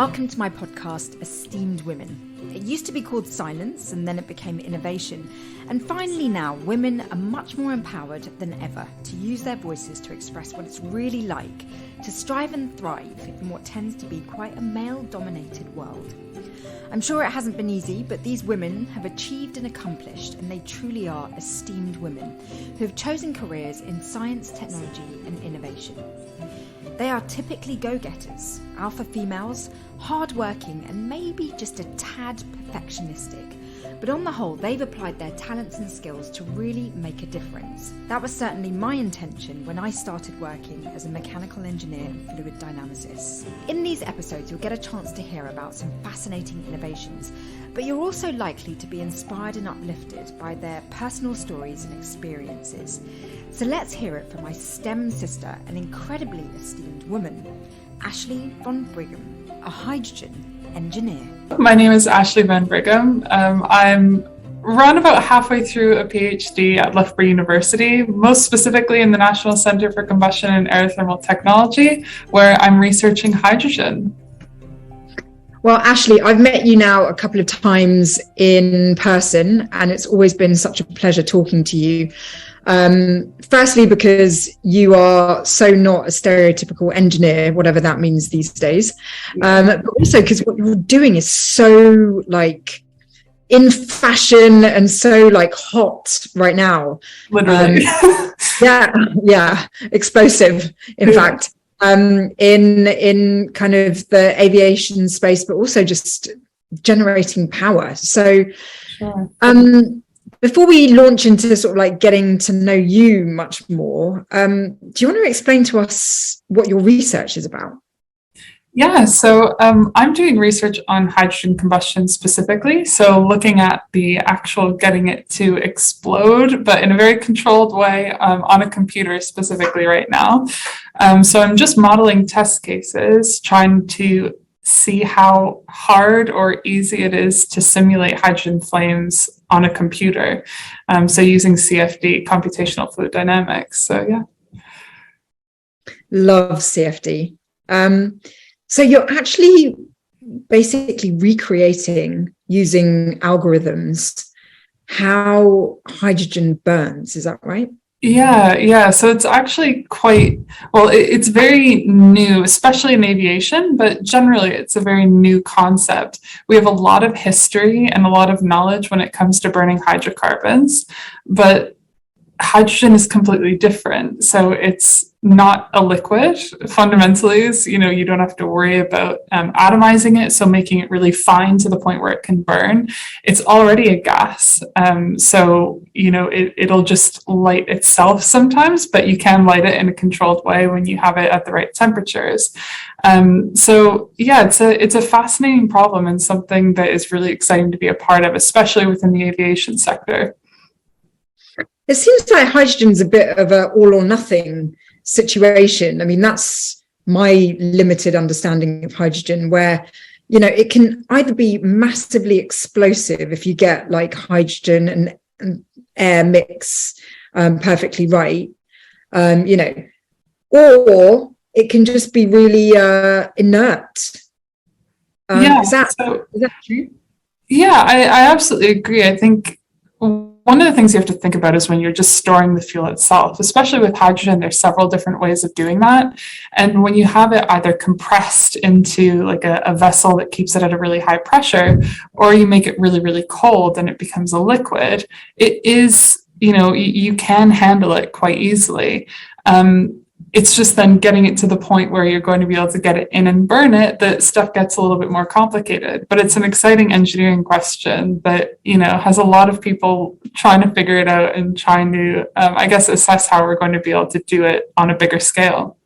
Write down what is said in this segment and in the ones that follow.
Welcome to my podcast, eSTEAMd Women. It used to be called Silence, and then it became Innovation. And finally now, women are much more empowered than ever to use their voices to express what it's really like to strive and thrive in what tends to be quite a male-dominated world. I'm sure it hasn't been easy, but these women have achieved and accomplished, and they truly are eSTEAMd women who have chosen careers in science, technology, and innovation. They are typically go-getters, alpha females, hard-working and maybe just a tad perfectionistic. But on the whole, they've applied their talents and skills to really make a difference. That was certainly my intention when I started working as a mechanical engineer and fluid dynamicist. In these episodes, you'll get a chance to hear about some fascinating innovations, but you're also likely to be inspired and uplifted by their personal stories and experiences. So let's hear it from my STEM sister, an incredibly esteemed woman, Ashley von Bruygom, a hydrogen engineer. My name is Ashley von Bruygom. I'm around about halfway through a PhD at Loughborough University, most specifically in the National Centre for Combustion and Aerothermal Technology, where I'm researching hydrogen. Well, Ashley, I've met you now a couple of times in person, and it's always been such a pleasure talking to you. Firstly, because you are so not a stereotypical engineer, whatever that means these days, but also because what you're doing is so in fashion and so hot right now. Literally. Yeah, explosive, in fact. In kind of the aviation space, but also just generating power. So, Sure. Before we launch into sort of getting to know you much more, do you want to explain to us what your research is about? Yeah, so I'm doing research on hydrogen combustion specifically. So looking at the actual getting it to explode, but in a very controlled way on a computer specifically right now. So I'm just modeling test cases, trying to see how hard or easy it is to simulate hydrogen flames on a computer. So using CFD, computational fluid dynamics. So yeah. Love CFD. So you're actually basically recreating, using algorithms, how hydrogen burns. Is that right? Yeah. So it's actually it's very new, especially in aviation, but generally it's a very new concept. We have a lot of history and a lot of knowledge when it comes to burning hydrocarbons, but hydrogen is completely different. So it's not a liquid. Fundamentally, you don't have to worry about atomizing it, so making it really fine to the point where it can burn. It's already a gas. So it'll just light itself sometimes, but you can light it in a controlled way when you have it at the right temperatures. So yeah, it's a fascinating problem and something that is really exciting to be a part of, especially within the aviation sector. It seems like hydrogen's a bit of a all or nothing situation. I mean, that's my limited understanding of hydrogen, where, it can either be massively explosive if you get hydrogen and air mix perfectly right, or it can just be really inert. Is that true? Yeah, I absolutely agree. I think one of the things you have to think about is when you're just storing the fuel itself, especially with hydrogen, there's several different ways of doing that. And when you have it either compressed into a vessel that keeps it at a really high pressure, or you make it really, really cold and it becomes a liquid, it is, you can handle it quite easily. It's just then getting it to the point where you're going to be able to get it in and burn it that stuff gets a little bit more complicated. But it's an exciting engineering question that, has a lot of people trying to figure it out and trying to, assess how we're going to be able to do it on a bigger scale.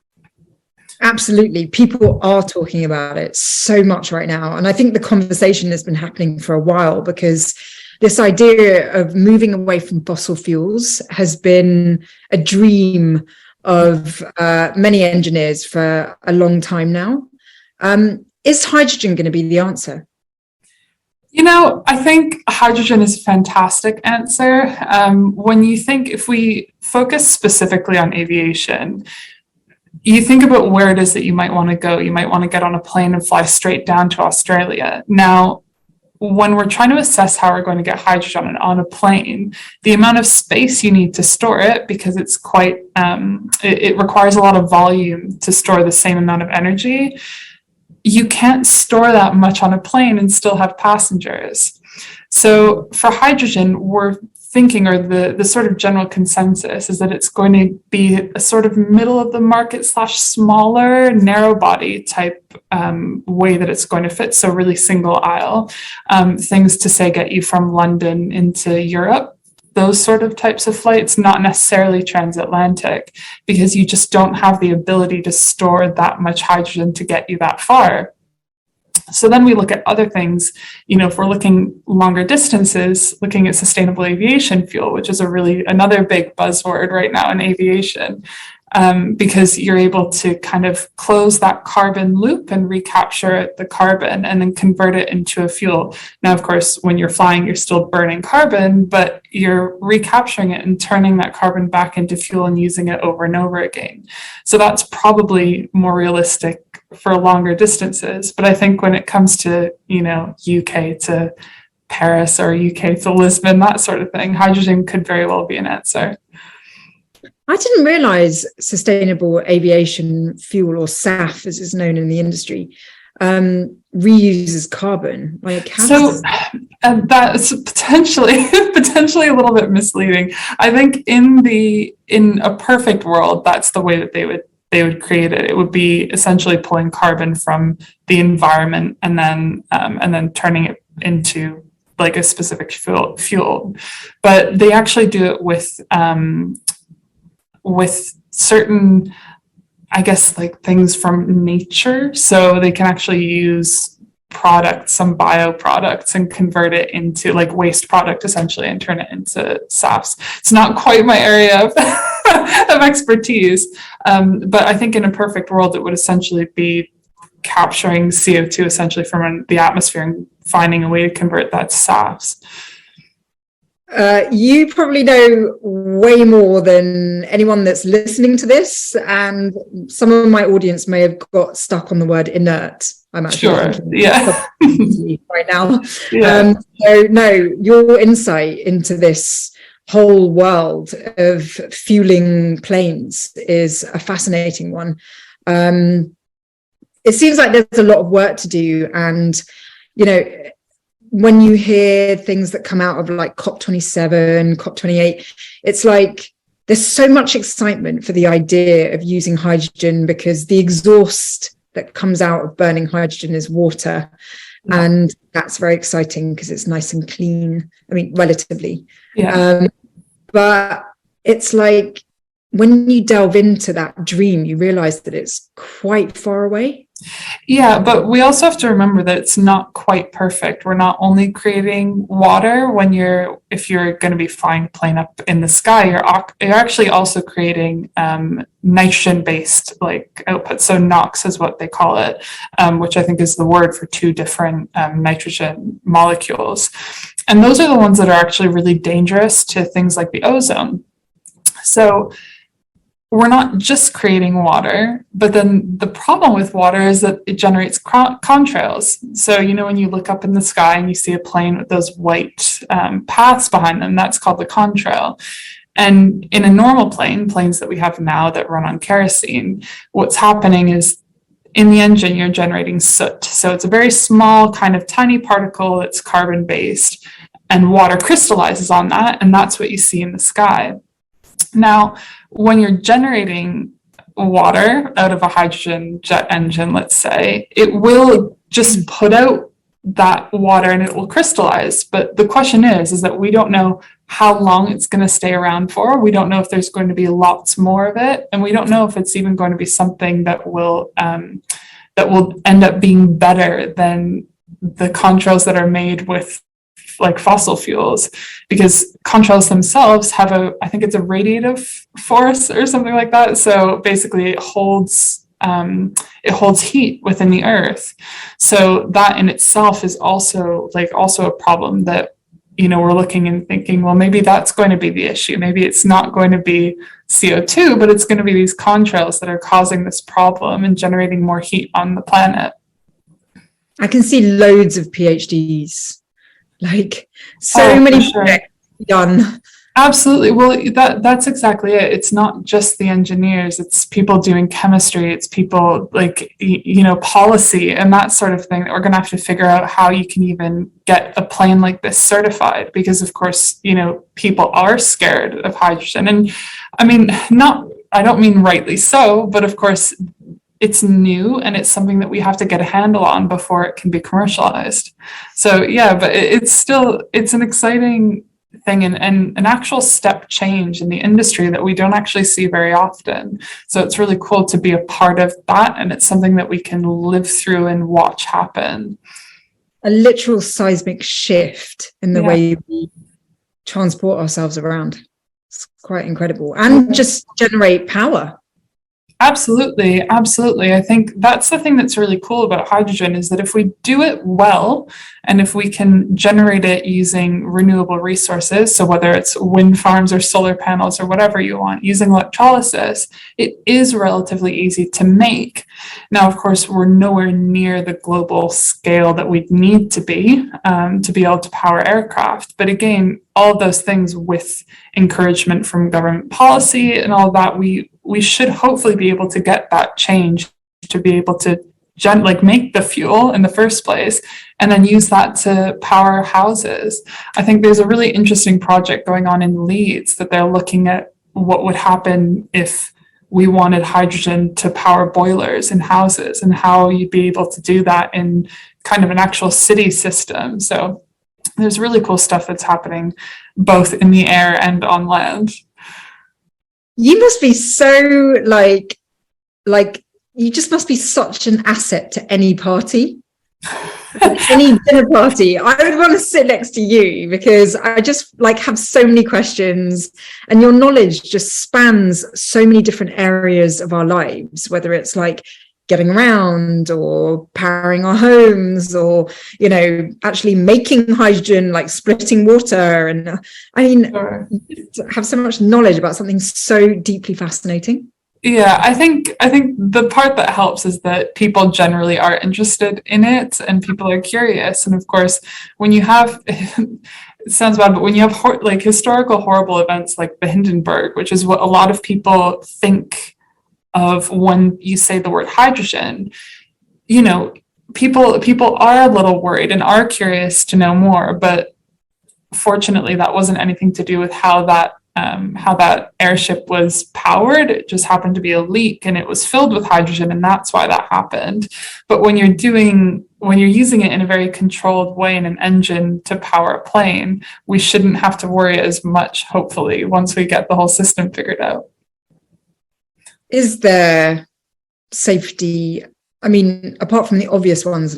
Absolutely. People are talking about it so much right now. And I think the conversation has been happening for a while, because this idea of moving away from fossil fuels has been a dream of many engineers for a long time now. Is hydrogen going to be the answer? I think hydrogen is a fantastic answer. When you think, if we focus specifically on aviation, you think about where it is that you might want to go. You might want to get on a plane and fly straight down to Australia. Now, when we're trying to assess how we're going to get hydrogen on a plane, the amount of space you need to store it, because it's quite, it requires a lot of volume to store the same amount of energy. You can't store that much on a plane and still have passengers. So for hydrogen, we're thinking, or the sort of general consensus is that it's going to be a sort of middle of the market / smaller narrow body type way that it's going to fit. So really single aisle things to say get you from London into Europe, those sort of types of flights, not necessarily transatlantic, because you just don't have the ability to store that much hydrogen to get you that far. So then we look at other things, if we're looking longer distances, looking at sustainable aviation fuel, which is another big buzzword right now in aviation, because you're able to kind of close that carbon loop and recapture the carbon and then convert it into a fuel. Now, of course, when you're flying, you're still burning carbon, but you're recapturing it and turning that carbon back into fuel and using it over and over again. So that's probably more realistic for longer distances. But I think when it comes to, UK to Paris or UK to Lisbon, that sort of thing, hydrogen could very well be an answer. I didn't realize sustainable aviation fuel, or SAF as it's known in the industry, reuses carbon. That's potentially a little bit misleading. I think in a perfect world, that's the way that they would create it. It would be essentially pulling carbon from the environment and then turning it into like a specific fuel. But they actually do it with certain, I guess, like things from nature. So they can actually use some bioproducts and convert it into like waste product essentially and turn it into SAFs. It's not quite my area of expertise. But I think in a perfect world, it would essentially be capturing CO2 essentially from the atmosphere and finding a way to convert that to SAFs. You probably know way more than anyone that's listening to this, and some of my audience may have got stuck on the word inert. I'm actually right now. Yeah. So no, your insight into this whole world of fueling planes is a fascinating one. It seems like there's a lot of work to do, and when you hear things that come out of like COP27, COP28, it's like there's so much excitement for the idea of using hydrogen because the exhaust that comes out of burning hydrogen is water. Yeah. And that's very exciting because it's nice and clean. I mean, relatively. Yeah. But it's like when you delve into that dream, you realize that it's quite far away. Yeah, but we also have to remember that it's not quite perfect. We're not only creating water if you're going to be flying a plane up in the sky, you're actually also creating nitrogen-based like output. So NOx is what they call it, which I think is the word for two different nitrogen molecules. And those are the ones that are actually really dangerous to things like the ozone. So we're not just creating water, but then the problem with water is that it generates contrails. So, when you look up in the sky and you see a plane with those white paths behind them, that's called the contrail. And in a normal planes that we have now that run on kerosene, what's happening is in the engine, you're generating soot. So it's a very small kind of tiny particle that's carbon-based, and water crystallizes on that, and that's what you see in the sky. Now, when you're generating water out of a hydrogen jet engine, let's say, it will just put out that water and it will crystallize. But the question is that we don't know how long it's going to stay around for. We don't know if there's going to be lots more of it. And we don't know if it's even going to be something that will end up being better than the contrails that are made with like fossil fuels, because contrails themselves have I think it's a radiative force or something like that. So basically it holds heat within the earth. So that in itself is also a problem that we're looking and thinking, well, maybe that's going to be the issue. Maybe it's not going to be CO2, but it's going to be these contrails that are causing this problem and generating more heat on the planet. I can see loads of PhDs, like so many projects done. Absolutely. Well, that's exactly it. It's not just the engineers, it's people doing chemistry, it's people like, policy and that sort of thing that we're going to have to figure out how you can even get a plane like this certified, because of course, people are scared of hydrogen. And I don't mean rightly so, but of course it's new and it's something that we have to get a handle on before it can be commercialized. So yeah, but it's an exciting thing and an actual step change in the industry that we don't actually see very often. So it's really cool to be a part of that, and it's something that we can live through and watch happen. A literal seismic shift in the way we transport ourselves around. It's quite incredible, and just generate power. Absolutely. I think that's the thing that's really cool about hydrogen, is that if we do it well, and if we can generate it using renewable resources, so whether it's wind farms or solar panels or whatever you want, using electrolysis, it is relatively easy to make. Now, of course, we're nowhere near the global scale that we need to be able to power aircraft. But again, all of those things with encouragement from government policy and all that, we should hopefully be able to get that change to be able to make the fuel in the first place and then use that to power houses. I think there's a really interesting project going on in Leeds that they're looking at what would happen if we wanted hydrogen to power boilers in houses, and how you'd be able to do that in kind of an actual city system. So there's really cool stuff that's happening both in the air and on land. You must be so like you just must be such an asset to any party, any dinner party. I would want to sit next to you, because I just have so many questions, and your knowledge just spans so many different areas of our lives, whether it's getting around or powering our homes, or actually making hydrogen, splitting water. And Sure. You have so much knowledge about something so deeply fascinating. Yeah, I think the part that helps is that people generally are interested in it and people are curious. And of course, when you have it sounds bad, but when you have historical horrible events like the Hindenburg, which is what a lot of people think of when you say the word hydrogen, people are a little worried and are curious to know more. But fortunately, that wasn't anything to do with how that airship was powered. It just happened to be a leak, and it was filled with hydrogen, and that's why that happened. But when you're using it in a very controlled way in an engine to power a plane, we shouldn't have to worry as much, hopefully, once we get the whole system figured out. Is there safety? Apart from the obvious ones,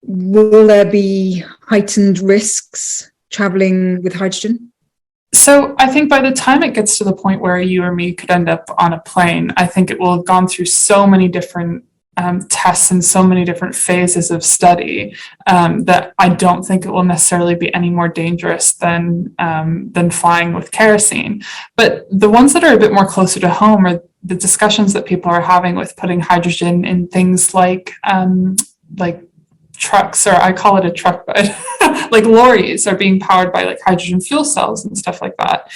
will there be heightened risks traveling with hydrogen? So I think by the time it gets to the point where you or me could end up on a plane, I think it will have gone through so many different tests and so many different phases of study that I don't think it will necessarily be any more dangerous than flying with kerosene. But the ones that are a bit more closer to home are the discussions that people are having with putting hydrogen in things like trucks, or I call it a truck, but like lorries are being powered by hydrogen fuel cells and stuff like that.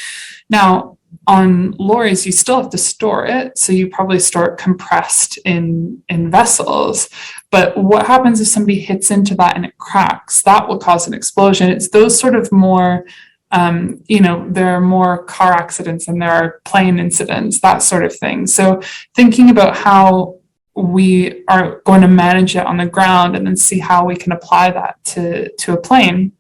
Now, on lorries, you still have to store it. So you probably store it compressed in vessels. But what happens if somebody hits into that and it cracks? That will cause an explosion. It's those sort of more, there are more car accidents than there are plane incidents, that sort of thing. So thinking about how we are going to manage it on the ground and then see how we can apply that to a plane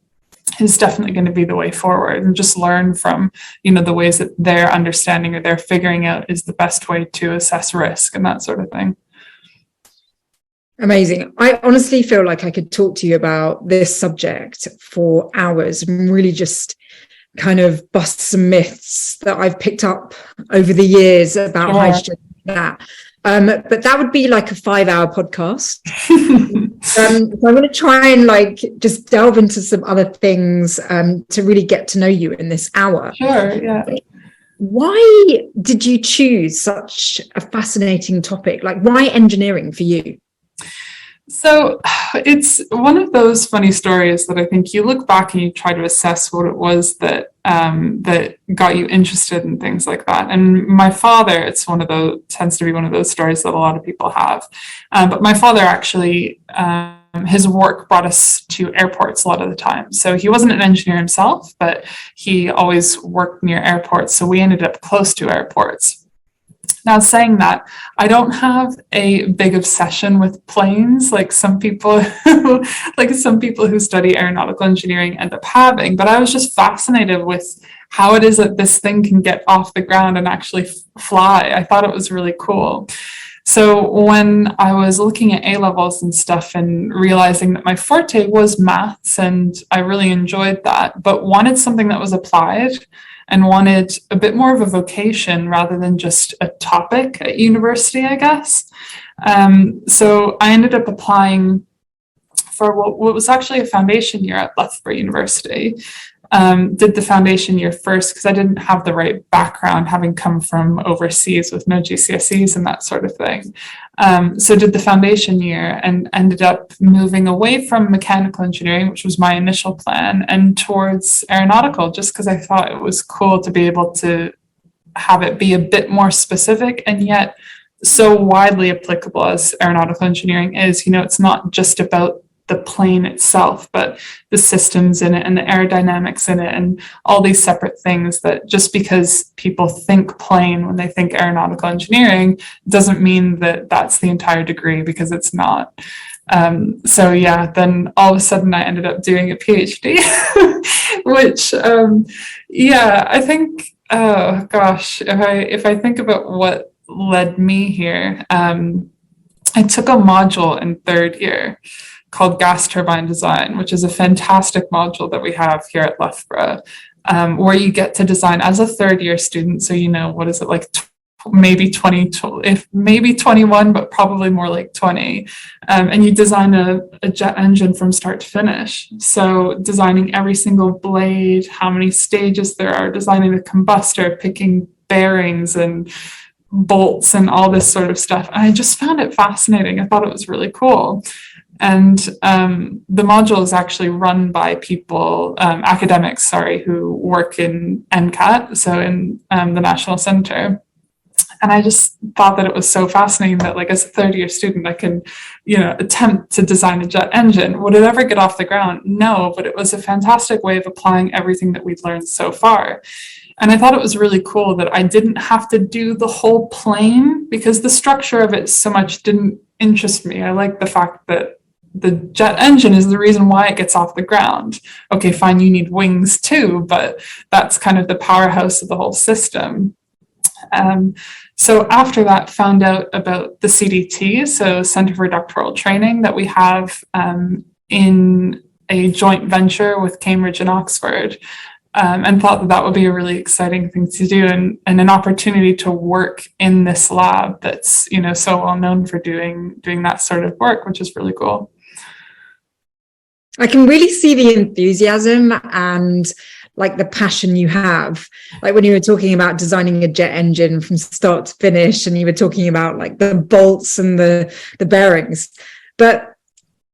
is definitely going to be the way forward, and just learn from, the ways that they're understanding or they're figuring out is the best way to assess risk and that sort of thing. Amazing. I honestly feel like I could talk to you about this subject for hours and really just kind of bust some myths that I've picked up over the years about hydrogen. But that would be like a 5-hour podcast. So I'm going to try and like just delve into some other things to really get to know you in this hour. Sure, yeah. Why did you choose such a fascinating topic? Like, why engineering for you? So it's one of those funny stories that I think you look back and you try to assess what it was that that got you interested in things like that. And my father, it's one of those, tends to be one of those stories that a lot of people have. But my father actually, his work brought us to airports a lot of the time. So he wasn't an engineer himself, but he always worked near airports. So we ended up close to airports. Now, saying that, I don't have a big obsession with planes like some people who study aeronautical engineering end up having, but I was just fascinated with how it is that this thing can get off the ground and actually fly. I thought it was really cool. So when I was looking at A-levels and stuff and realizing that my forte was maths and I really enjoyed that, but wanted something that was applied and wanted a bit more of a vocation rather than just a topic at university, I guess. So I ended up applying for what was actually a foundation year at Loughborough University. Did the foundation year first because I didn't have the right background, having come from overseas with no GCSEs and that sort of thing. So did the foundation year and ended up moving away from mechanical engineering, which was my initial plan, and towards aeronautical, just because I thought it was cool to be able to have it be a bit more specific and yet so widely applicable as aeronautical engineering is. You know, it's not just about the plane itself, but the systems in it and the aerodynamics in it and all these separate things that just because people think plane when they think aeronautical engineering doesn't mean that that's the entire degree, because it's not. So yeah, then all of a sudden I ended up doing a PhD, which yeah, I think, oh gosh, if I think about what led me here, I took a module in third year called gas turbine design, which is a fantastic module that we have here at Loughborough, where you get to design as a third year student. So, you know, what is it like? Maybe 20, if maybe 21, but probably more like 20. And you design a jet engine from start to finish. So designing every single blade, how many stages there are, designing the combustor, picking bearings and bolts and all this sort of stuff. And I just found it fascinating. I thought it was really cool. And the module is actually run by people, academics, who work in NCAT, so in the National Centre. And I just thought that it was so fascinating that, like, as a third year student, I can, you know, attempt to design a jet engine. Would it ever get off the ground? No, but it was a fantastic way of applying everything that we've learned so far. And I thought it was really cool that I didn't have to do the whole plane, because the structure of it so much didn't interest me. I like the fact that the jet engine is the reason why it gets off the ground. Okay, fine, you need wings too, but that's kind of the powerhouse of the whole system. So after that, found out about the CDT, so Centre for Doctoral Training, that we have in a joint venture with Cambridge and Oxford, and thought that that would be a really exciting thing to do, and an opportunity to work in this lab that's, you know, so well known for doing that sort of work, which is really cool. I can really see the enthusiasm and like the passion you have, like when you were talking about designing a jet engine from start to finish, and you were talking about like the bolts and the bearings, but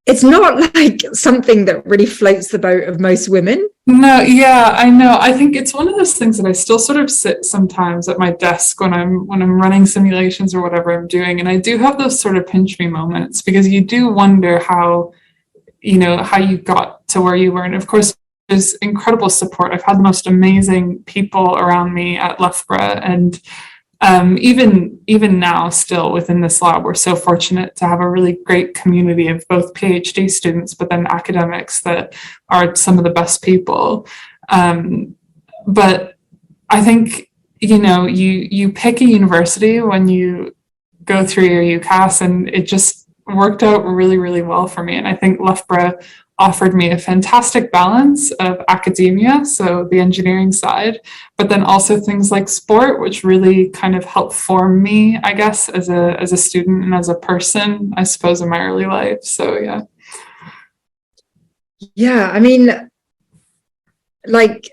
it's not like something that really floats the boat of most women. No, yeah, I know. I think it's one of those things that I still sort of sit sometimes at my desk when I'm running simulations or whatever I'm doing, and I do have those sort of pinch me moments, because you do wonder how you got to where you were. And of course, there's incredible support. I've had the most amazing people around me at Loughborough, and even now, still within this lab, we're so fortunate to have a really great community of both PhD students, but then academics that are some of the best people. But I think, you know, you pick a university when you go through your UCAS, and it just worked out really, really well for me. And I think Loughborough offered me a fantastic balance of academia, so the engineering side, but then also things like sport, which really kind of helped form me, I guess, as a student and as a person, I suppose, in my early life. So yeah. Yeah, I mean, like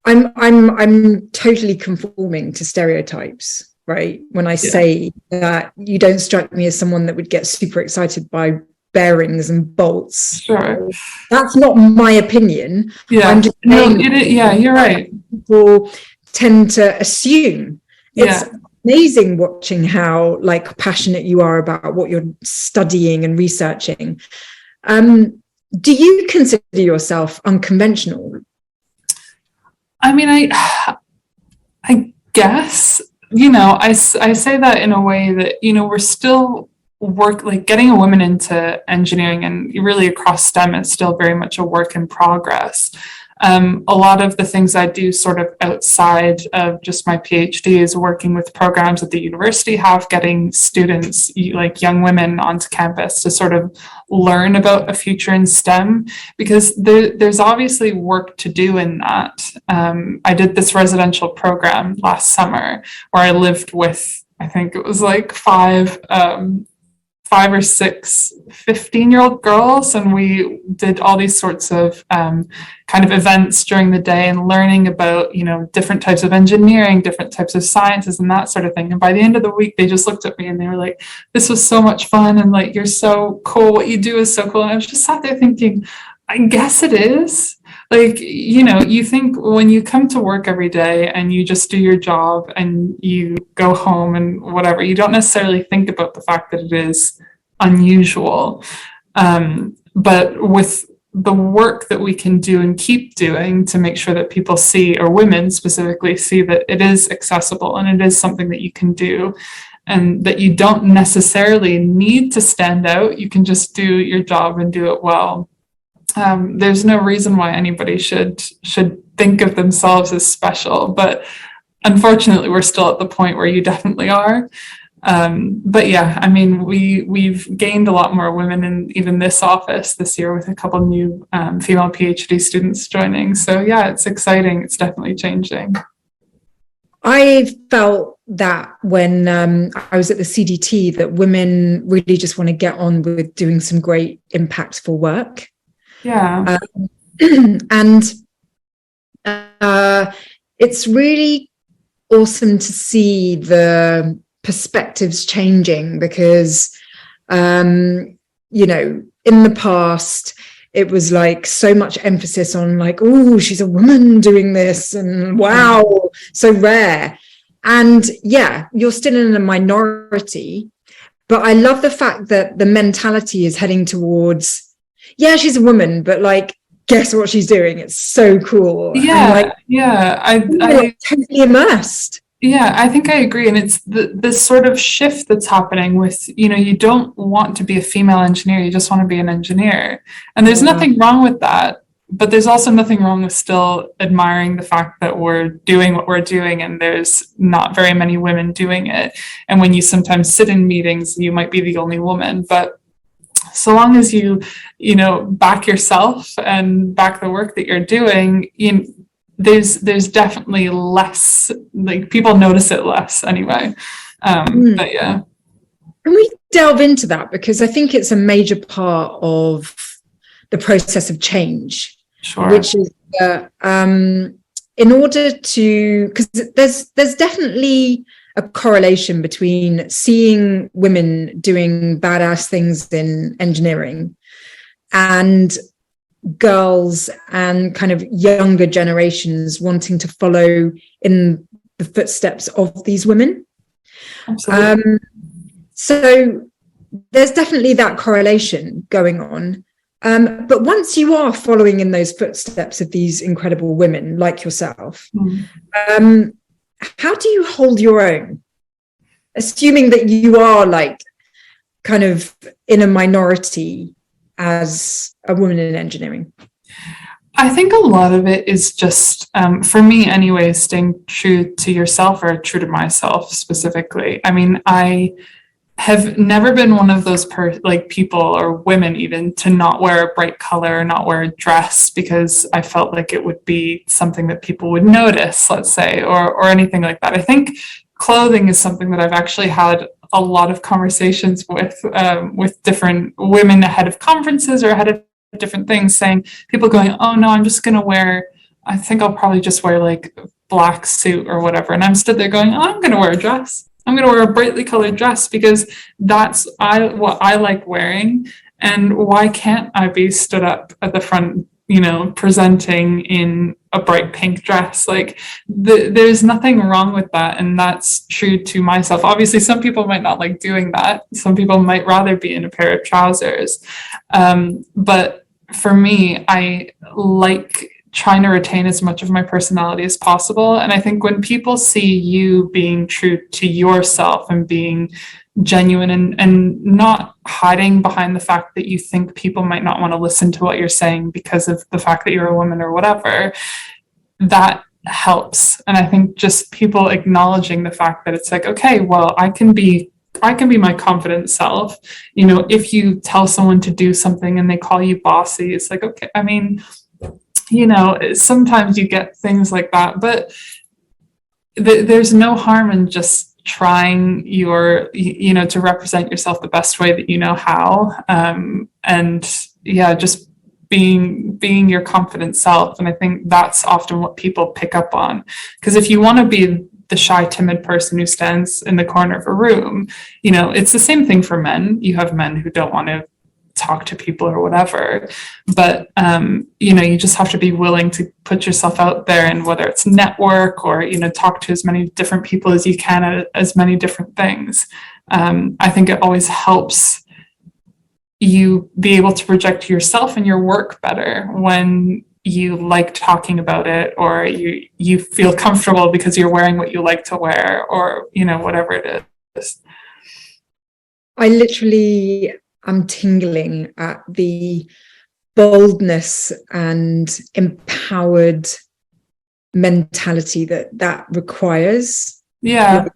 I'm totally conforming to stereotypes, right? When I say that you don't strike me as someone that would get super excited by bearings and bolts. Sure. That's not my opinion. Yeah. I'm just saying, yeah, you're right. People tend to assume. Yeah. It's amazing watching how like passionate you are about what you're studying and researching. Do you consider yourself unconventional? I mean, I guess, I say that in a way that, we're still like getting a woman into engineering and really across STEM is still very much a work in progress. A lot of the things I do sort of outside of just my PhD is working with programs that the university have, getting students, like young women, onto campus to sort of learn about a future in STEM, because there's obviously work to do in that. I did this residential program last summer where I lived with, I think it was like five or six 15-year-old girls, and we did all these sorts of kind of events during the day and learning about different types of engineering, different types of sciences, and that sort of thing. And by the end of the week they just looked at me and they were like, this was so much fun, and like, you're so cool, what you do is so cool. And I was just sat there thinking, I guess it is. Like, you think when you come to work every day and you just do your job and you go home and whatever, you don't necessarily think about the fact that it is unusual. But with the work that we can do and keep doing to make sure that people see, or women specifically see, that it is accessible and it is something that you can do, and that you don't necessarily need to stand out, you can just do your job and do it well. There's no reason why anybody should think of themselves as special, but unfortunately we're still at the point where you definitely are. But yeah, I mean, we've gained a lot more women in even this office this year, with a couple new female PhD students joining. So yeah, it's exciting. It's definitely changing. I felt that when I was at the CDT, that women really just want to get on with doing some great impactful work. Yeah. And it's really awesome to see the perspectives changing, because in the past it was like so much emphasis on like, oh, she's a woman doing this, and wow, so rare. And yeah, you're still in a minority, but I love the fact that the mentality is heading towards, yeah, she's a woman, but like, guess what she's doing? It's so cool. Yeah, I totally immersed. Yeah, I think I agree. And it's this sort of shift that's happening with, you don't want to be a female engineer, you just want to be an engineer. And there's nothing wrong with that, but there's also nothing wrong with still admiring the fact that we're doing what we're doing, and there's not very many women doing it. And when you sometimes sit in meetings, you might be the only woman, but so long as you back yourself and back the work that you're doing, there's definitely less, like, people notice it less anyway. But yeah. Can we delve into that? Because I think it's a major part of the process of change. Sure. Which is in order to, because there's definitely a correlation between seeing women doing badass things in engineering and girls and kind of younger generations wanting to follow in the footsteps of these women. Absolutely. So there's definitely that correlation going on. But once you are following in those footsteps of these incredible women like yourself, how do you hold your own? Assuming that you are like kind of in a minority as a woman in engineering. I think a lot of it is just, for me anyway, staying true to yourself, or true to myself specifically. I mean, have never been one of those people or women even to not wear a bright color or not wear a dress because I felt like it would be something that people would notice, let's say, or anything like that. I think clothing is something that I've actually had a lot of conversations with different women ahead of conferences or ahead of different things, saying, people going, oh no, I think I'll probably just wear like a black suit or whatever. And I'm stood there going, oh, I'm going to wear a dress. I'm going to wear a brightly colored dress because that's what I like wearing. And why can't I be stood up at the front, presenting in a bright pink dress? Like there's nothing wrong with that. And that's true to myself. Obviously, some people might not like doing that. Some people might rather be in a pair of trousers. But for me, I like trying to retain as much of my personality as possible. And I think when people see you being true to yourself and being genuine and not hiding behind the fact that you think people might not want to listen to what you're saying because of the fact that you're a woman or whatever, that helps. And I think just people acknowledging the fact that it's like, okay, well, I can be my confident self. If you tell someone to do something and they call you bossy, it's like, okay, I mean, sometimes you get things like that, but there's no harm in just trying to represent yourself the best way that you know how. Just being your confident self. And I think that's often what people pick up on, because if you want to be the shy, timid person who stands in the corner of a room, it's the same thing for men. You have men who don't want to talk to people or whatever, but you just have to be willing to put yourself out there, and whether it's network or talk to as many different people as you can at as many different things. I think it always helps you be able to project yourself and your work better when you like talking about it, or you feel comfortable because you're wearing what you like to wear, or whatever it is. I'm tingling at the boldness and empowered mentality that requires. Yeah.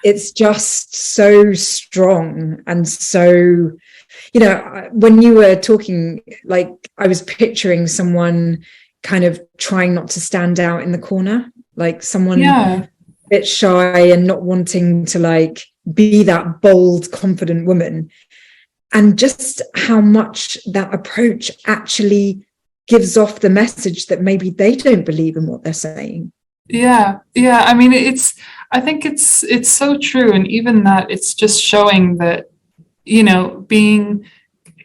It's just so strong. And so, when you were talking, like, I was picturing someone kind of trying not to stand out in the corner, like someone a bit shy and not wanting to like be that bold, confident woman. And just how much that approach actually gives off the message that maybe they don't believe in what they're saying. Yeah. I mean, I think it's so true. And even that, it's just showing that,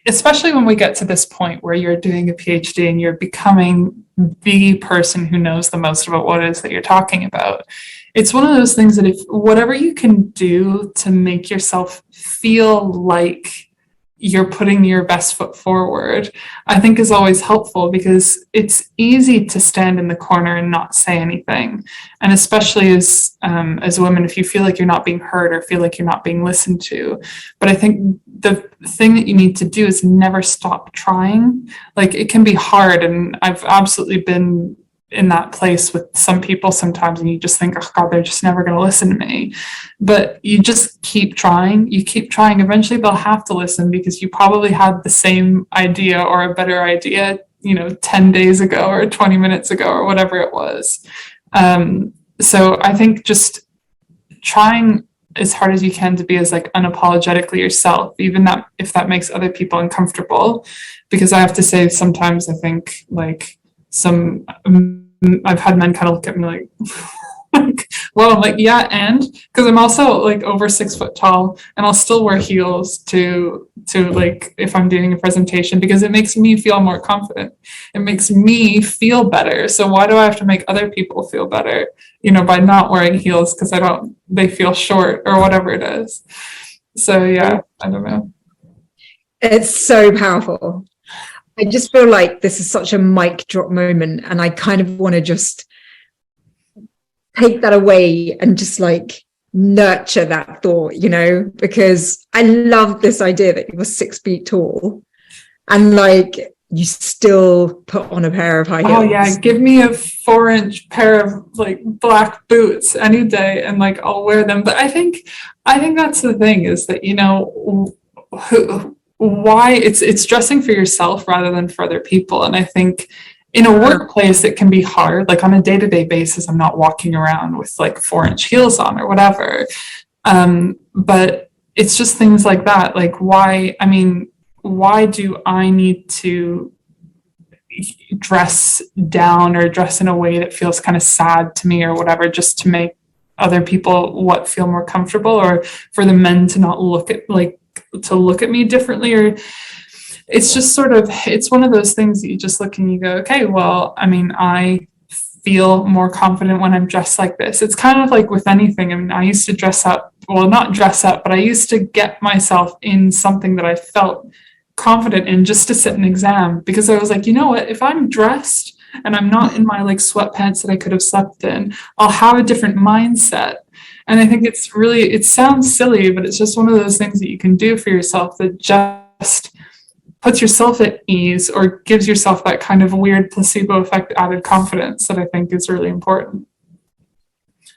especially when we get to this point where you're doing a PhD and you're becoming the person who knows the most about what it is that you're talking about. It's one of those things that if whatever you can do to make yourself feel like you're putting your best foot forward, I think is always helpful, because it's easy to stand in the corner and not say anything. And especially as women, if you feel like you're not being heard or feel like you're not being listened to. But I think the thing that you need to do is never stop trying. Like, it can be hard, and I've absolutely been in that place with some people sometimes, and you just think, oh God, they're just never going to listen to me. But you just keep trying. Eventually they'll have to listen, because you probably had the same idea or a better idea, 10 days ago or 20 minutes ago or whatever it was. So I think just trying as hard as you can to be as like unapologetically yourself, even that if that makes other people uncomfortable. Because I have to say, sometimes I think like I've had men kind of look at me like, well, I'm like, yeah, and because I'm also like over 6 foot tall, and I'll still wear heels to like if I'm doing a presentation, because it makes me feel more confident. It makes me feel better. So why do I have to make other people feel better, by not wearing heels because they feel short or whatever it is. So yeah, I don't know. It's so powerful. I just feel like this is such a mic drop moment, and I kind of want to just take that away and just like nurture that thought, because I love this idea that you're 6 feet tall, and like you still put on a pair of high heels. Oh yeah, give me a 4-inch pair of like black boots any day, and like I'll wear them. But I think that's the thing, is that, you know, why it's dressing for yourself rather than for other people. And I think in a workplace it can be hard. Like on a day-to-day basis, I'm not walking around with like 4-inch heels on or whatever. But it's just things like that. Like why? I mean, why do I need to dress down or dress in a way that feels kind of sad to me or whatever, just to make other people feel more comfortable, or for the men to not look at me differently? Or it's just sort of, it's one of those things that you just look and you go, okay, well, I mean, I feel more confident when I'm dressed like this. It's kind of like with anything. I mean, I used to dress up, well, not dress up, but I used to get myself in something that I felt confident in just to sit an exam, because I was like, you know what, if I'm dressed and I'm not in my like sweatpants that I could have slept in, I'll have a different mindset. And I think it's really, it sounds silly, but it's just one of those things that you can do for yourself that just puts yourself at ease, or gives yourself that kind of weird placebo effect added confidence that I think is really important.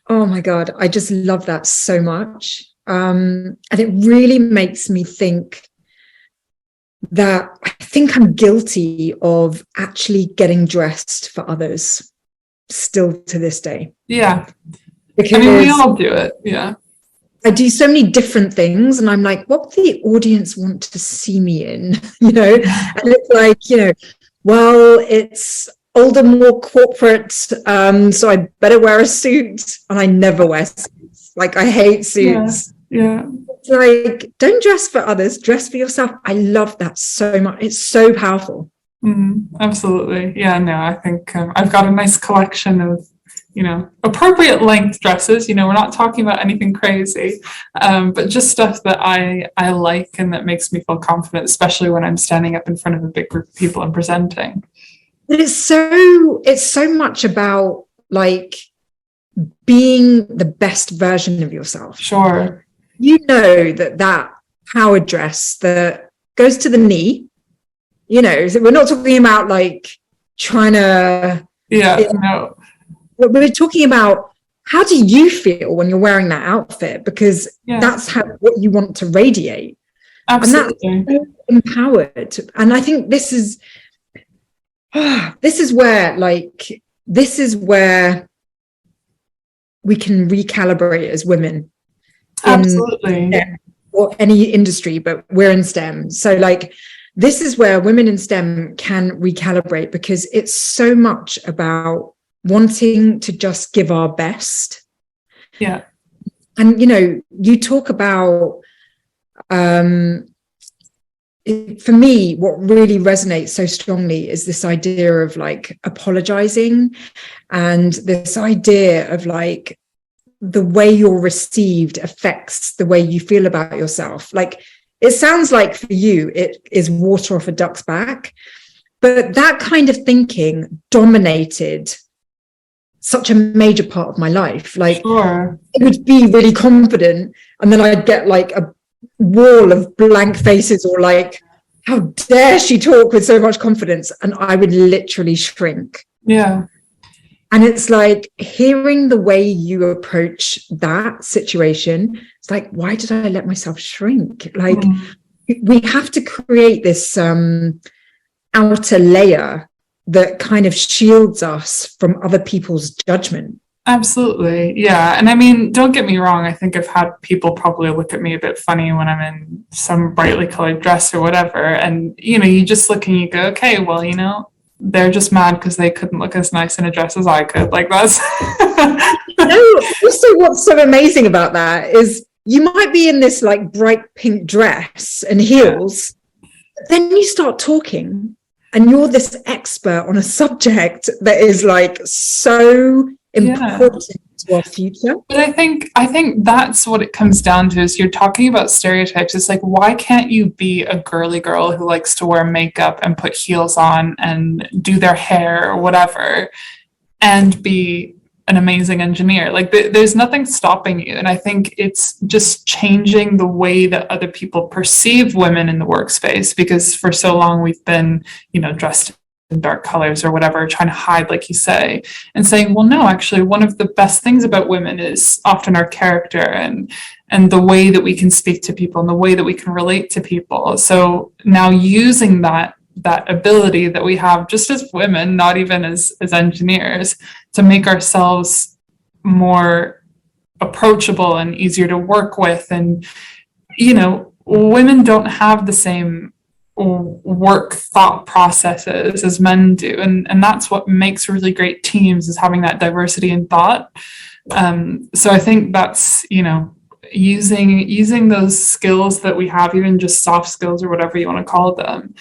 Oh my God, I just love that so much. And it really makes me think that I think I'm guilty of actually getting dressed for others still to this day. Yeah. Because I mean, we all do it. Yeah. I do so many different things, and I'm like, what would the audience want to see me in? You know, and it's like, you know, well, it's older, more corporate, so I better wear a suit, and I never wear suits. Like, I hate suits. Yeah. It's like, don't dress for others, dress for yourself. I love that so much. It's so powerful. Absolutely. Yeah, no, I think I've got a nice collection of, you know, appropriate length dresses. You know, we're not talking about anything crazy, but just stuff that I like and that makes me feel confident, especially when I'm standing up in front of a big group of people and presenting. But it's so much about like being the best version of yourself. Sure. You know, that power dress that goes to the knee, you know, so we're not talking about like trying to, no. We're talking about how do you feel when you're wearing that outfit, because that's what you want to radiate. Absolutely. And that's so empowered. And I think this is where we can recalibrate as women. Absolutely. Or any industry, but we're in STEM. So like, this is where women in STEM can recalibrate, because it's so much about wanting to just give our best. Yeah. And, you know, you talk about, for me, what really resonates so strongly is this idea of like apologizing, and this idea of like, the way you're received affects the way you feel about yourself. Like, it sounds like for you, it is water off a duck's back, but that kind of thinking dominated such a major part of my life. Like, sure. I would be really confident, and then I'd get like a wall of blank faces, or like, how dare she talk with so much confidence? And I would literally shrink. Yeah. And it's like, hearing the way you approach that situation, it's like, why did I let myself shrink? Like, we have to create this outer layer that kind of shields us from other people's judgment. Absolutely. Yeah. And I mean, don't get me wrong. I think I've had people probably look at me a bit funny when I'm in some brightly colored dress or whatever. And, you know, you just look and you go, okay, well, you know, they're just mad because they couldn't look as nice in a dress as I could. Like, that's also, what's so amazing about that is you might be in this like bright pink dress and heels, but then you start talking and you're this expert on a subject that is like so important to our future. But I think that's what it comes down to, is you're talking about stereotypes. It's like, why can't you be a girly girl who likes to wear makeup and put heels on and do their hair or whatever, and be an amazing engineer. Like there's nothing stopping you. And I think it's just changing the way that other people perceive women in the workspace, because for so long we've been, dressed in dark colors or whatever, trying to hide, like you say, and saying, well, no, actually, one of the best things about women is often our character and the way that we can speak to people and the way that we can relate to people. So now using that ability that we have just as women, not even as engineers, to make ourselves more approachable and easier to work with. And, women don't have the same work thought processes as men do. And that's what makes really great teams, is having that diversity in thought. So I think that's, using those skills that we have, even just soft skills or whatever you want to call them,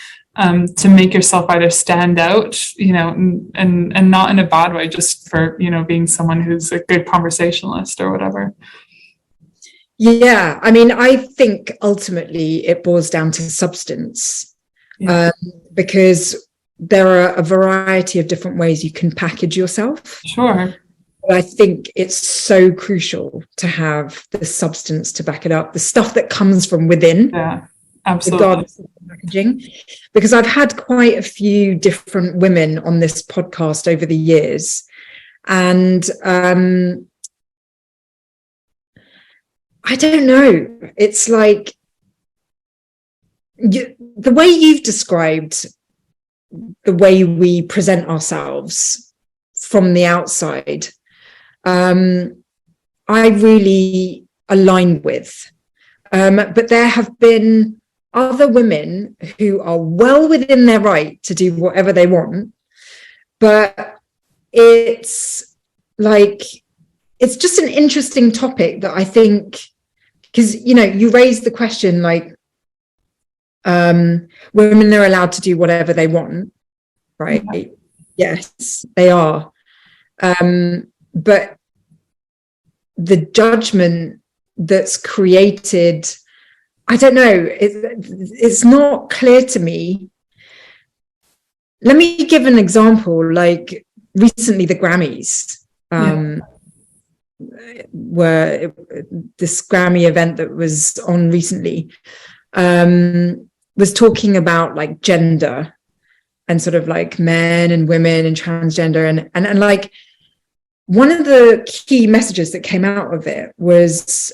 to make yourself either stand out, and not in a bad way, just for, being someone who's a good conversationalist or whatever. Yeah, I mean, I think ultimately it boils down to substance, because there are a variety of different ways you can package yourself. Sure. But I think it's so crucial to have the substance to back it up, the stuff that comes from within. Yeah, absolutely. Regardless of the packaging. Because I've had quite a few different women on this podcast over the years. And I don't know. It's like the way you've described the way we present ourselves from the outside, I really align with. But there have been other women who are well within their right to do whatever they want. But it's just an interesting topic that I think, because, you raised the question, like, women are allowed to do whatever they want, right? Yeah. Yes, they are. But the judgment that's created, I don't know, it's not clear to me. Let me give an example. Like recently, the Grammys were this Grammy event that was on recently, was talking about like gender and sort of like men and women and transgender and like one of the key messages that came out of it was,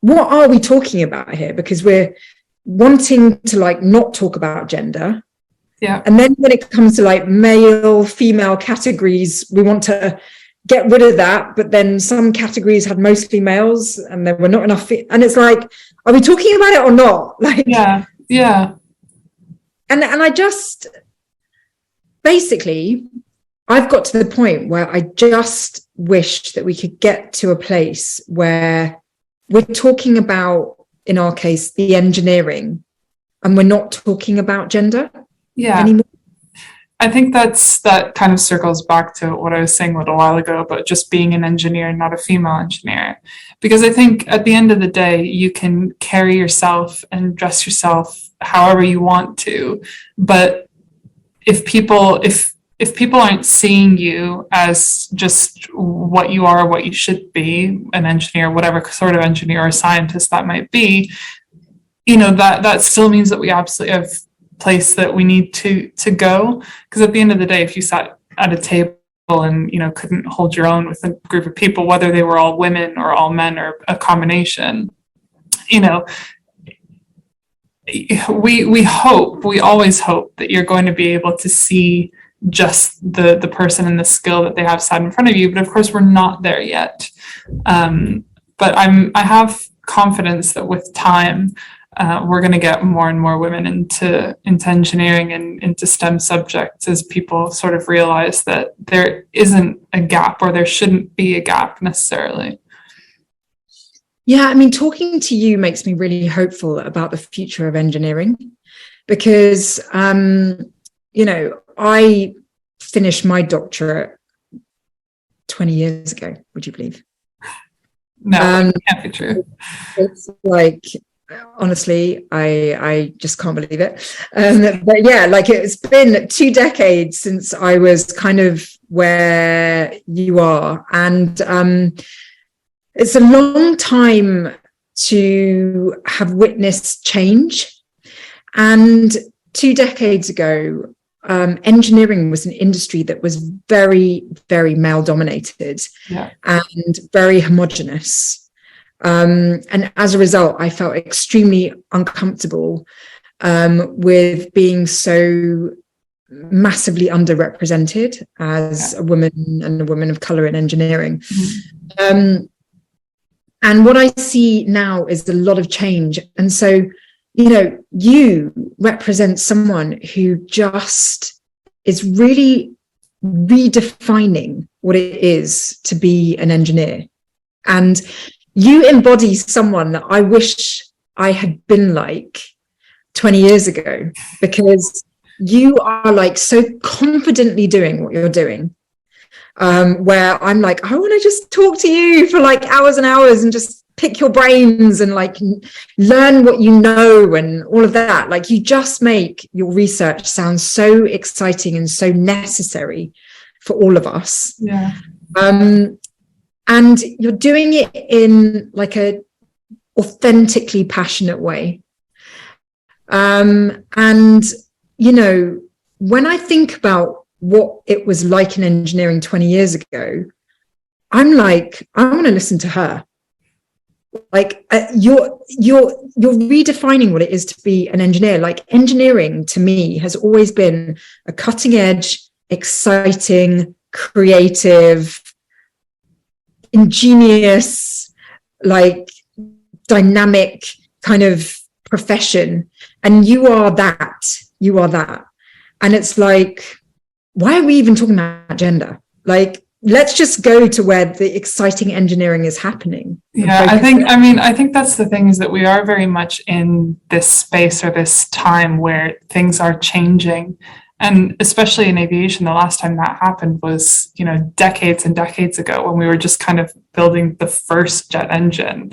what are we talking about here? Because we're wanting to like not talk about gender. Yeah. And then when it comes to like male, female categories, we want to get rid of that. But then some categories had mostly males and there were not enough. And it's like, are we talking about it or not? Like, yeah. And I just, basically, I've got to the point where I just wish that we could get to a place where we're talking about, in our case, the engineering, and we're not talking about gender anymore. I think that kind of circles back to what I was saying a little while ago about just being an engineer, not a female engineer. Because I think at the end of the day, you can carry yourself and dress yourself however you want to. But if people aren't seeing you as just what you are, what you should be, an engineer, whatever sort of engineer or scientist that might be, that still means that we absolutely have place that we need to go. Because at the end of the day, if you sat at a table and couldn't hold your own with a group of people, whether they were all women or all men or a combination, we always hope that you're going to be able to see just the person and the skill that they have sat in front of you. But of course, we're not there yet. But I have confidence that with time, we're going to get more and more women into engineering and into STEM subjects, as people sort of realize that there isn't a gap, or there shouldn't be a gap necessarily. Yeah, I mean, talking to you makes me really hopeful about the future of engineering, because, I finished my doctorate 20 years ago, would you believe? No, it can't be true. It's like, honestly, I just can't believe it. But yeah, like it's been 2 decades since I was kind of where you are. And it's a long time to have witnessed change. And 2 decades ago, engineering was an industry that was very, very male dominated and very homogenous. And as a result, I felt extremely uncomfortable with being so massively underrepresented as a woman and a woman of color in engineering. And what I see now is a lot of change. And so, you know, you represent someone who just is really redefining what it is to be an engineer. And you embody someone that I wish I had been like 20 years ago, because you are like so confidently doing what you're doing, where I'm like, I want to just talk to you for like hours and hours and just pick your brains and like learn what you know and all of that. Like, you just make your research sound so exciting and so necessary for all of us. And you're doing it in like a authentically passionate way. And, you know, when I think about what it was like in engineering 20 years ago, I'm like, I want to listen to her. Like, you're redefining what it is to be an engineer. Like, engineering to me has always been a cutting edge, exciting, creative, ingenious, like dynamic kind of profession. And you are that. And it's like, why are we even talking about gender? Like, let's just go to where the exciting engineering is happening. I think that's the thing, is that we are very much in this space or this time where things are changing. And especially in aviation, the last time that happened was, you know, decades and decades ago, when we were just kind of building the first jet engine.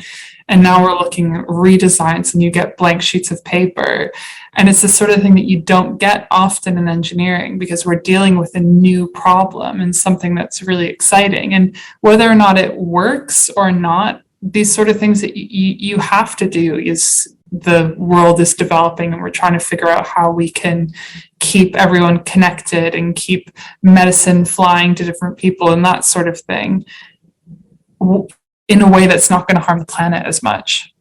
And now we're looking at redesigns, and you get blank sheets of paper. And it's the sort of thing that you don't get often in engineering, because we're dealing with a new problem and something that's really exciting. And whether or not it works or not, these sort of things that you have to do, is the world is developing, and we're trying to figure out how we can keep everyone connected and keep medicine flying to different people and that sort of thing, in a way that's not going to harm the planet as much.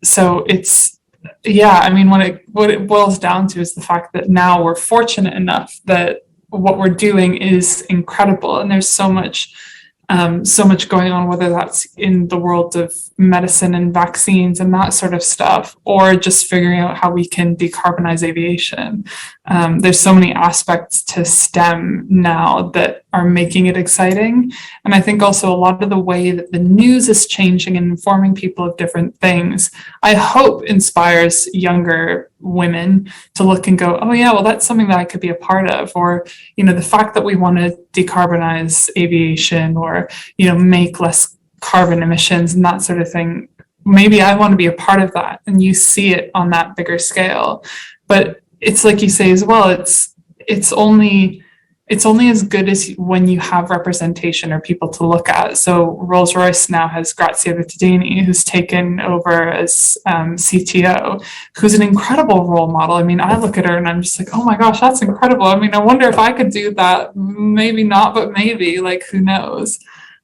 So it's, what it boils down to is the fact that now we're fortunate enough that what we're doing is incredible, and there's so much going on, whether that's in the world of medicine and vaccines and that sort of stuff, or just figuring out how we can decarbonize aviation. There's so many aspects to STEM now that are making it exciting. And I think also a lot of the way that the news is changing and informing people of different things, I hope inspires younger women to look and go, oh yeah, well, that's something that I could be a part of. Or, you know, the fact that we want to decarbonize aviation, or, you know, make less carbon emissions and that sort of thing, maybe I want to be a part of that. And you see it on that bigger scale. But it's like you say as well, it's only as good as when you have representation or people to look at. So Rolls-Royce now has Grazia Vittadini, who's taken over as CTO, who's an incredible role model. I mean, I look at her and I'm just like, oh my gosh, that's incredible. I mean, I wonder if I could do that. Maybe not, but maybe, like, who knows?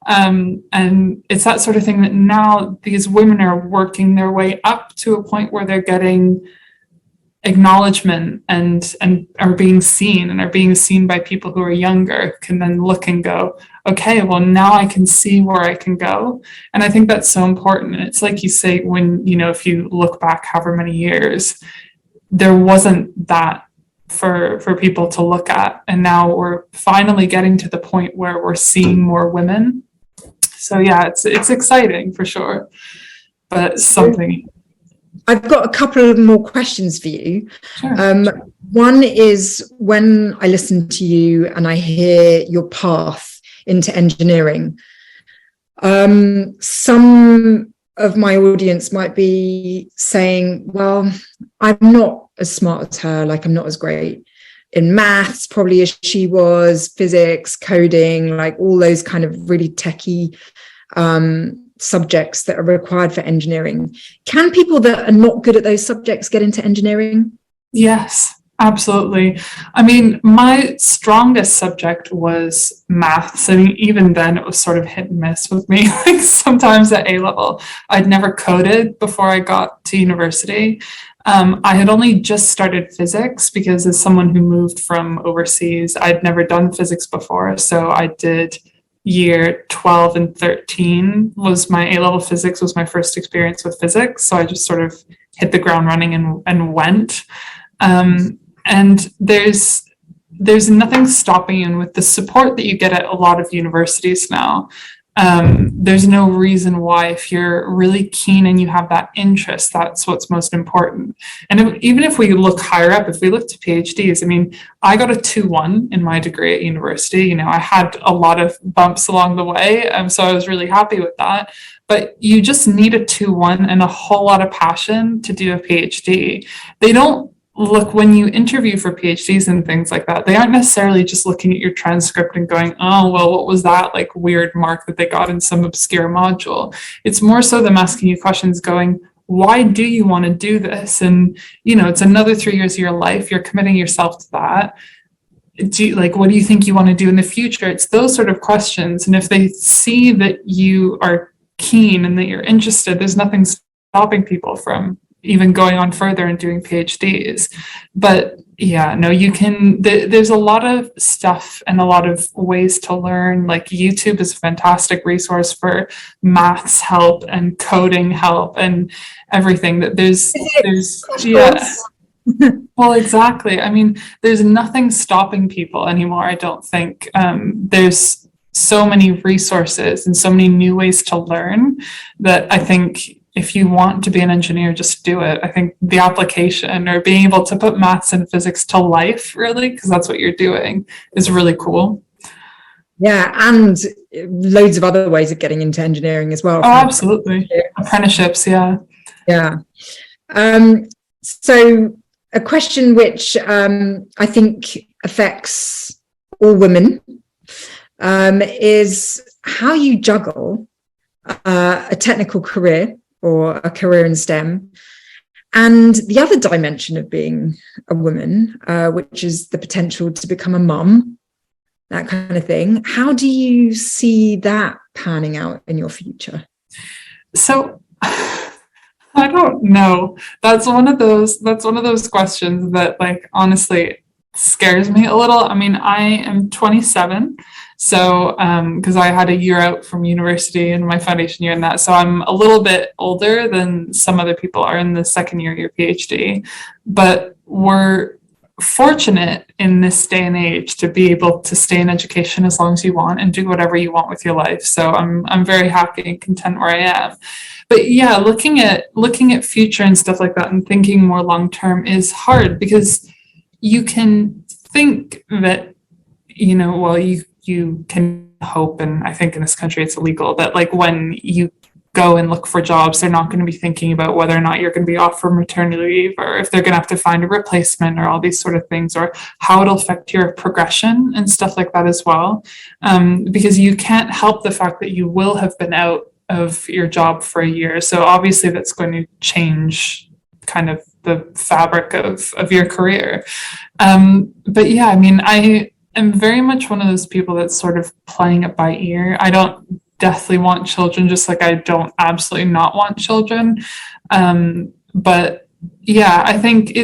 And it's that sort of thing that now these women are working their way up to a point where they're getting acknowledgement and are being seen by people who are younger, can then look and go, okay, well, now I can see where I can go. And I think that's so important. And it's like you say, when, you know, if you look back however many years, there wasn't that for people to look at. And now we're finally getting to the point where we're seeing more women. So yeah, it's exciting for sure, but it's something. I've got a couple of more questions for you. Sure. One is, when I listen to you and I hear your path into engineering, some of my audience might be saying, well, I'm not as smart as her, like I'm not as great. in maths probably as she was, physics, coding, like all those kind of really techie subjects that are required for engineering. Can people that are not good at those subjects get into engineering? Yes, absolutely. I mean, my strongest subject was maths. I mean, even then it was sort of hit and miss with me. Like sometimes at A level, I'd never coded before I got to university. I had only just started physics because as someone who moved from overseas, I'd never done physics before. So I did year 12 and 13 was my A-level physics, was my first experience with physics. So I just sort of hit the ground running and went. And there's nothing stopping you. And with the support that you get at a lot of universities now, there's no reason why, if you're really keen and you have that interest, that's what's most important. And even if we look higher up, if we look to PhDs, I mean, I got a 2-1 in my degree at university. You know, I had a lot of bumps along the way, so I was really happy with that. But you just need a 2-1 and a whole lot of passion to do a PhD. They don't look, when you interview for PhDs and things like that, they aren't necessarily just looking at your transcript and going, oh, well, what was that like weird mark that they got in some obscure module? It's more so them asking you questions going, why do you want to do this? And, you know, it's another 3 years of your life. You're committing yourself to that. What do you think you want to do in the future? It's those sort of questions. And if they see that you are keen and that you're interested, there's nothing stopping people from even going on further and doing PhDs. But yeah, no, you can, there's a lot of stuff and a lot of ways to learn. Like YouTube is a fantastic resource for maths help and coding help and everything. That there's yeah. Well, exactly. I mean, there's nothing stopping people anymore, I don't think. There's so many resources and so many new ways to learn that I think if you want to be an engineer, just do it. I think the application or being able to put maths and physics to life, really, because that's what you're doing, is really cool. Yeah, and loads of other ways of getting into engineering as well. Oh, absolutely. Apprenticeships, yeah. Yeah. So a question which I think affects all women is how you juggle a technical career or a career in STEM, and the other dimension of being a woman, which is the potential to become a mum, that kind of thing. How do you see that panning out in your future? So I don't know. That's one of those questions that, like, honestly scares me a little. I mean, I am 27. So, because I had a year out from university in my foundation year and that, so I'm a little bit older than some other people are in the second year of your PhD, but we're fortunate in this day and age to be able to stay in education as long as you want and do whatever you want with your life. So I'm very happy and content where I am. But yeah, looking at future and stuff like that and thinking more long term is hard, because you can think that, you know, well, you can hope, and I think in this country it's illegal, that like when you go and look for jobs, they're not going to be thinking about whether or not you're going to be off for maternity leave, or if they're going to have to find a replacement, or all these sort of things, or how it'll affect your progression and stuff like that as well. Because you can't help the fact that you will have been out of your job for a year. So obviously that's going to change kind of the fabric of your career. But yeah, I mean, I'm very much one of those people that's sort of playing it by ear. I don't deathly want children, just like I don't absolutely not want children. But yeah, I think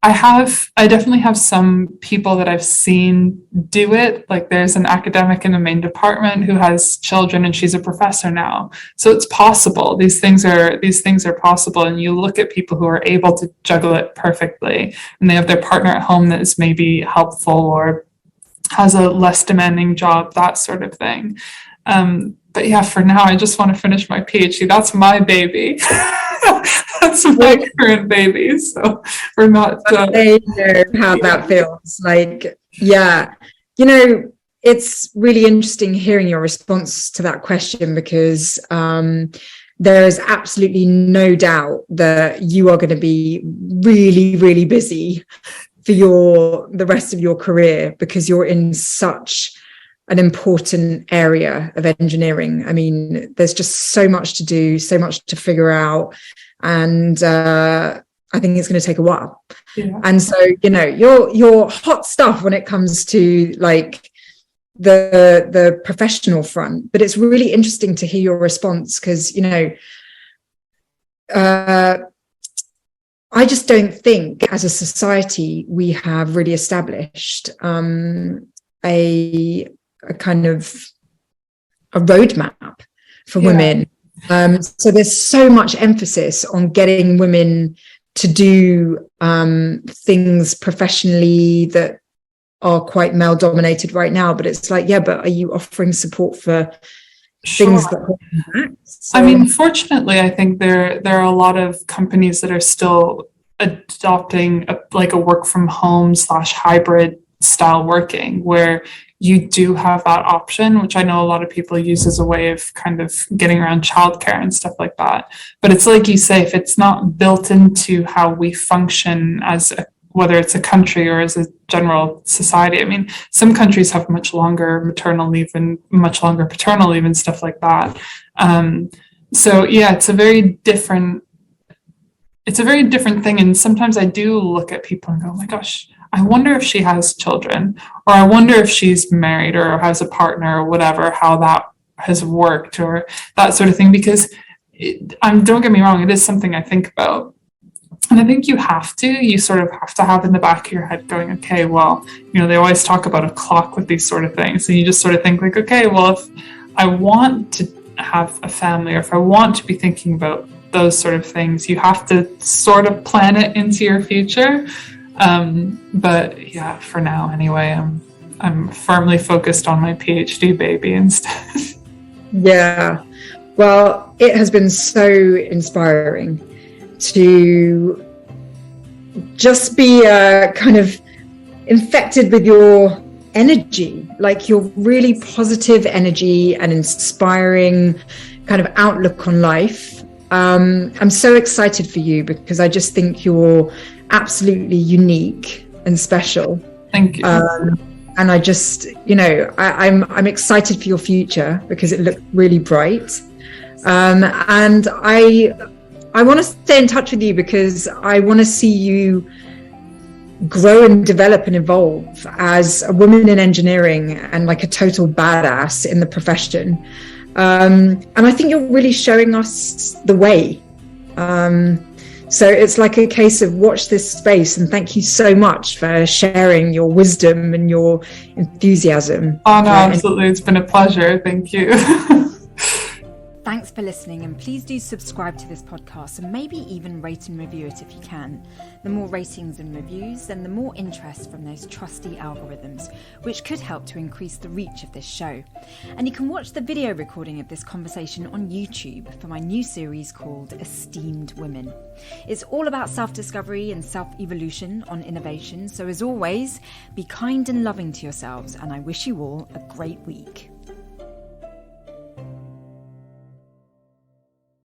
I definitely have some people that I've seen do it. Like there's an academic in the main department who has children and she's a professor now. So it's possible. These things are possible. And you look at people who are able to juggle it perfectly, and they have their partner at home that is maybe helpful or has a less demanding job, that sort of thing. But yeah, for now, I just want to finish my PhD. That's my baby. That's my current baby. So we're not. They know how that feels. Like, yeah, you know, it's really interesting hearing your response to that question, because there is absolutely no doubt that you are going to be really, really busy for the rest of your career, because you're in such an important area of engineering. I mean, there's just so much to do, so much to figure out, and I think it's going to take a while. Yeah. And so, you're hot stuff when it comes to like the professional front, but it's really interesting to hear your response, because I just don't think as a society we have really established a kind of a roadmap for women. So there's so much emphasis on getting women to do things professionally that are quite male dominated right now, but it's like, but are you offering support for things that so, I mean, fortunately, I think there are a lot of companies that are still adopting a work from home / hybrid style working, where you do have that option, which I know a lot of people use as a way of kind of getting around childcare and stuff like that. But it's like you say, if it's not built into how we function as whether it's a country or as a general society. I mean, some countries have much longer maternal leave and much longer paternal leave and stuff like that. So yeah, it's a very different thing. And sometimes I do look at people and go, oh my gosh, I wonder if she has children, or I wonder if she's married or has a partner or whatever, how that has worked or that sort of thing. Because don't get me wrong, it is something I think about. And I think you sort of have to have in the back of your head going, okay, well, they always talk about a clock with these sort of things. And you just sort of think like, okay, well, if I want to have a family, or if I want to be thinking about those sort of things, you have to sort of plan it into your future. But yeah, for now anyway, I'm firmly focused on my PhD baby instead. Yeah. Well, it has been so inspiring to just be kind of infected with your energy, like your really positive energy and inspiring kind of outlook on life. I'm so excited for you, because I just think you're absolutely unique and special. Thank you. And I just, I'm excited for your future, because it looks really bright. And I want to stay in touch with you, because I want to see you grow and develop and evolve as a woman in engineering and like a total badass in the profession. And I think you're really showing us the way. So it's like a case of watch this space, and thank you so much for sharing your wisdom and your enthusiasm. Oh, no, absolutely. It's been a pleasure. Thank you. Thanks for listening, and please do subscribe to this podcast, and maybe even rate and review it if you can. The more ratings and reviews, then the more interest from those trusty algorithms, which could help to increase the reach of this show. And you can watch the video recording of this conversation on YouTube for my new series called eSTEAMd Women. It's all about self-discovery and self-evolution on innovation. So as always, be kind and loving to yourselves, and I wish you all a great week.